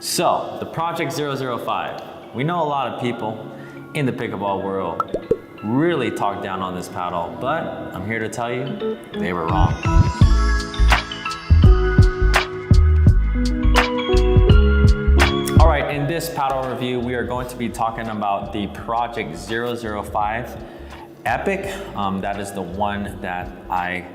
So, the Project 005. We know a lot of people in the pickleball world really talk down on this paddle, but I'm here to tell you, they were wrong. All right, in this paddle review, we are going to be talking about the Project 005 Epic. That is the one that I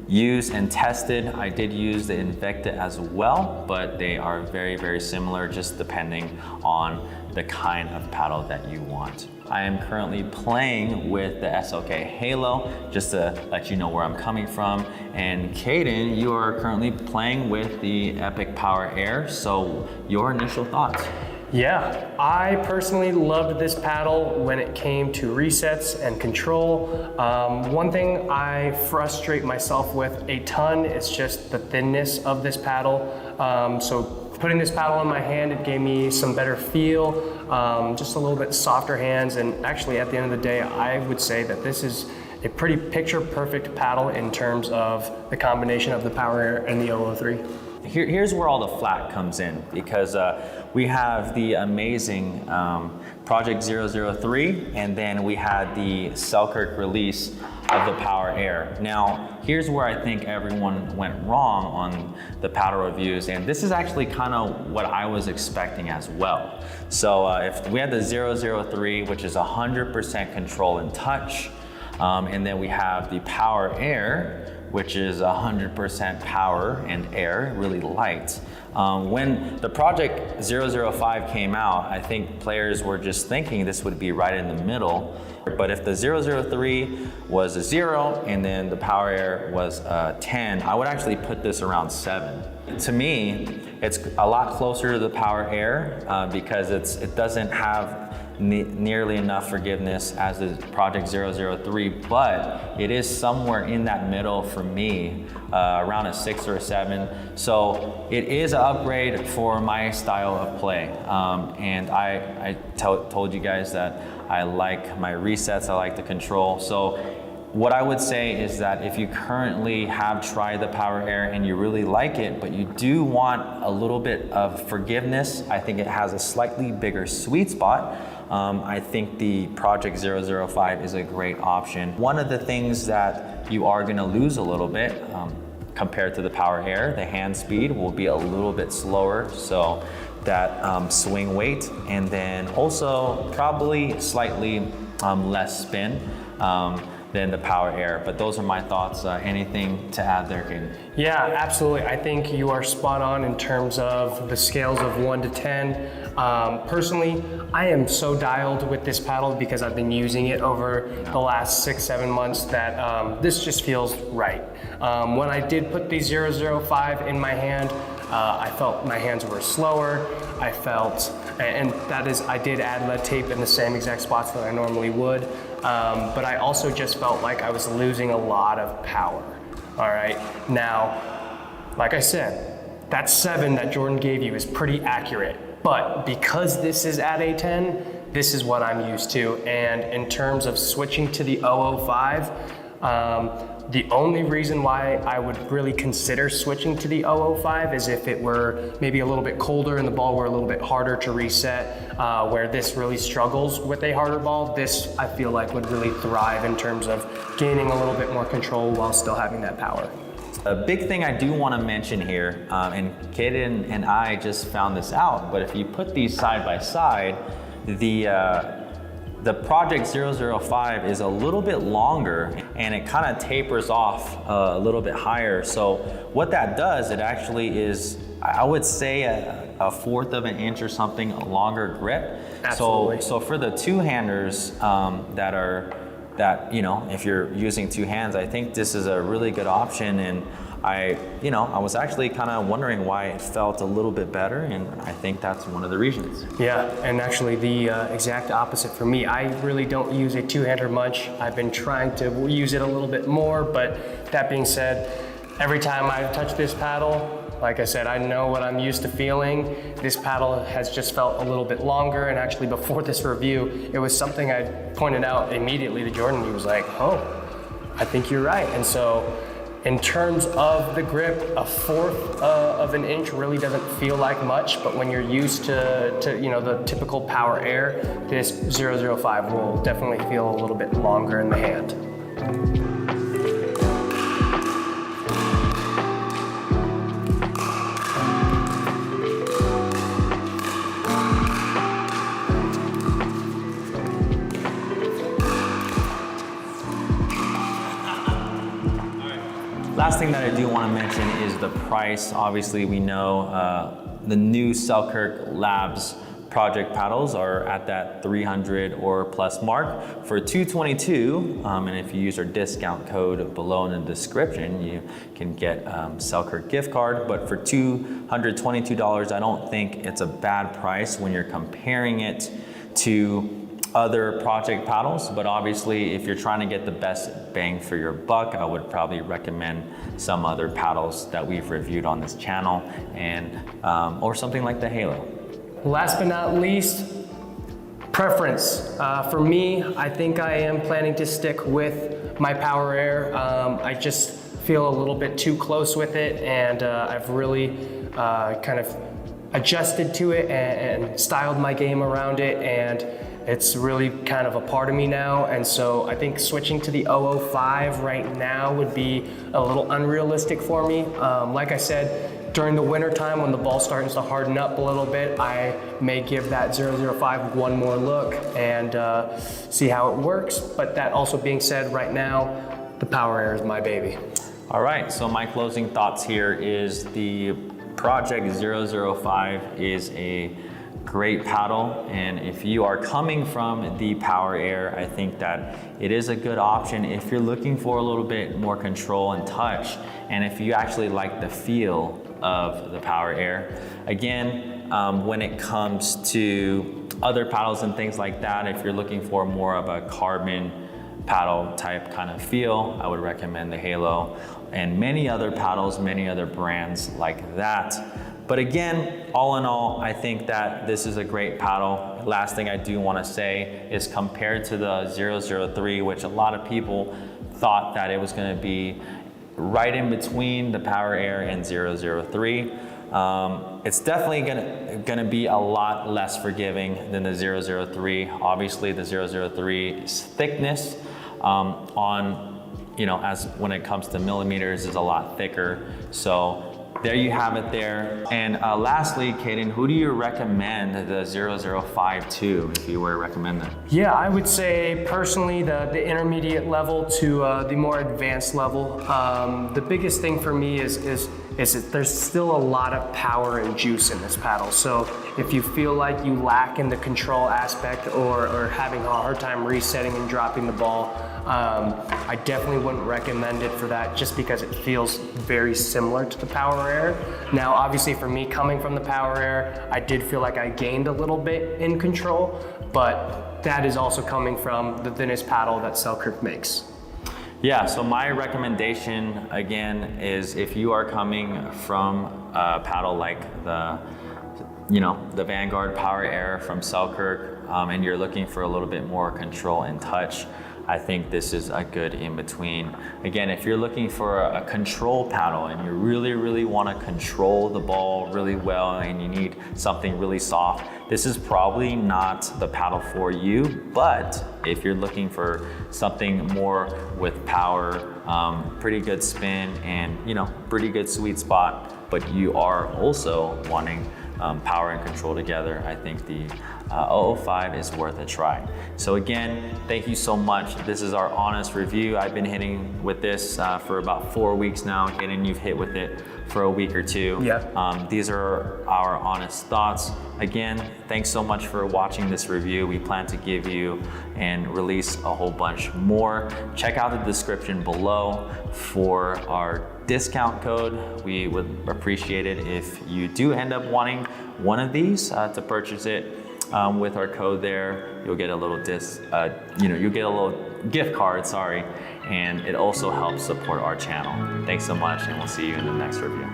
used and tested. I did use the Invicta as well, but they are very, very similar, just depending on the kind of paddle that you want. I am currently playing with the SLK Halo, just to let you know where I'm coming from. And Caden, you are currently playing with the Epic Power Air, so your initial thoughts? Yeah, I personally loved this paddle when it came to resets and control. One thing I frustrate myself with a ton is just the thinness of this paddle. So putting this paddle in my hand, it gave me some better feel, just a little bit softer hands, and actually at the end of the day, I would say that this is a pretty picture perfect paddle in terms of the combination of the Power Air and the 003. Here's where all the flack comes in, because we have the amazing Project 003, and then we had the Selkirk release of the Power Air. Now, here's where I think everyone went wrong on the paddle reviews, and this is actually kind of what I was expecting as well. So if we had the 003, which is 100% control and touch, and then we have the Power Air, which is 100% power and air, really light. When the Project 005 came out, I think players were just thinking this would be right in the middle. But if the 003 was a 0 and then the Power Air was a 10, I would actually put this around 7. To me, it's a lot closer to the Power Air because it doesn't have nearly enough forgiveness as the Project 003, but it is somewhere in that middle for me, around a 6 or a 7. So it is an upgrade for my style of play. And I told you guys that I like my resets, I like the control. So what I would say is that if you currently have tried the Power Air and you really like it, but you do want a little bit of forgiveness, I think it has a slightly bigger sweet spot. I think the Project 005 is a great option. One of the things that you are gonna lose a little bit compared to the Power Air, the hand speed will be a little bit slower, so that swing weight, and then also probably slightly less spin than the Power Air. But those are my thoughts. Anything to add there, Caden? Yeah, absolutely. I think you are spot on in terms of the scales of 1 to 10. Personally, I am so dialed with this paddle because I've been using it over the last 6-7 months that this just feels right. When I did put the 005 in my hand, I felt my hands were slower. I felt, and that is, I did add lead tape in the same exact spots that I normally would. But I also just felt like I was losing a lot of power. All right, now, like I said, that 7 that Jordan gave you is pretty accurate, but because this is at a 10, this is what I'm used to. And in terms of switching to the 005, the only reason why I would really consider switching to the 005 is if it were maybe a little bit colder and the ball were a little bit harder to reset, where this really struggles with a harder ball. This, I feel like, would really thrive in terms of gaining a little bit more control while still having that power. A big thing I do want to mention here, and Caden and I just found this out, but if you put these side by side, the Project 005 is a little bit longer and it kind of tapers off a little bit higher. So what that does, it actually is, I would say a 1/4 of an inch or something longer grip. Absolutely. So for the two-handers that you know, if you're using two hands, I think this is a really good option. And I was actually kind of wondering why it felt a little bit better, and I think that's one of the reasons. Yeah, and actually the exact opposite for me. I really don't use a two-hander much. I've been trying to use it a little bit more, but that being said, every time I touch this paddle, like I said, I know what I'm used to feeling. This paddle has just felt a little bit longer, and actually before this review, it was something I pointed out immediately to Jordan. He was like, oh, I think you're right. And so In terms of the grip, a fourth of an inch really doesn't feel like much, but when you're used to you know, the typical Power Air, this 005 will definitely feel a little bit longer in the hand. Last thing that I do want to mention is the price. Obviously, we know the new Selkirk Labs project paddles are at that 300 or plus mark. For $222, and if you use our discount code below in the description, you can get Selkirk gift card. But for $222, I don't think it's a bad price when you're comparing it to other project paddles. But obviously, if you're trying to get the best bang for your buck, I would probably recommend some other paddles that we've reviewed on this channel, and or something like the Halo. Last but not least, preference. For me, I think I am planning to stick with my Power Air. I just feel a little bit too close with it, and I've really kind of adjusted to it and styled my game around it, and it's really kind of a part of me now. And so I think switching to the 005 right now would be a little unrealistic for me. Like I said, during the winter time when the ball starts to harden up a little bit, I may give that 005 one more look and see how it works. But that also being said, right now, the Power Air is my baby. All right, so my closing thoughts here is the Project 005 is a great paddle, and if you are coming from the Power Air, I think that it is a good option if you're looking for a little bit more control and touch, and if you actually like the feel of the Power Air. Again, when it comes to other paddles and things like that, if you're looking for more of a carbon paddle type kind of feel, I would recommend the Halo and many other paddles, many other brands like that. But again, all in all, I think that this is a great paddle. Last thing I do want to say is compared to the 003, which a lot of people thought that it was going to be right in between the Power Air and 003. It's definitely gonna be a lot less forgiving than the 003. Obviously, the 003's thickness as when it comes to millimeters is a lot thicker. So there you have it there. And lastly, Caden, who do you recommend the 005 to, if you were to recommend that? Yeah, I would say personally the intermediate level to the more advanced level. The biggest thing for me is that there's still a lot of power and juice in this paddle. So if you feel like you lack in the control aspect or having a hard time resetting and dropping the ball, I definitely wouldn't recommend it for that, just because it feels very similar to the Power Air. Now, obviously for me, coming from the Power Air, I did feel like I gained a little bit in control, but that is also coming from the thinnest paddle that Selkirk makes. Yeah, so my recommendation again is if you are coming from a paddle like the Vanguard Power Air from Selkirk, and you're looking for a little bit more control and touch, I think this is a good in-between. Again, if you're looking for a control paddle and you really, really want to control the ball really well and you need something really soft, this is probably not the paddle for you. But if you're looking for something more with power, pretty good spin and pretty good sweet spot, but you are also wanting power and control together, I think the 005 is worth a try. So again, thank you so much. This is our honest review. I've been hitting with this for about 4 weeks now. Kaden, you've hit with it for a week or two. Yeah. These are our honest thoughts. Again, thanks so much for watching this review. We plan to give you and release a whole bunch more. Check out the description below for our discount code. We would appreciate it if you do end up wanting one of these to purchase it. With our code there, you'll get a little you'll get a little gift card, sorry, and it also helps support our channel. Thanks so much, and we'll see you in the next review.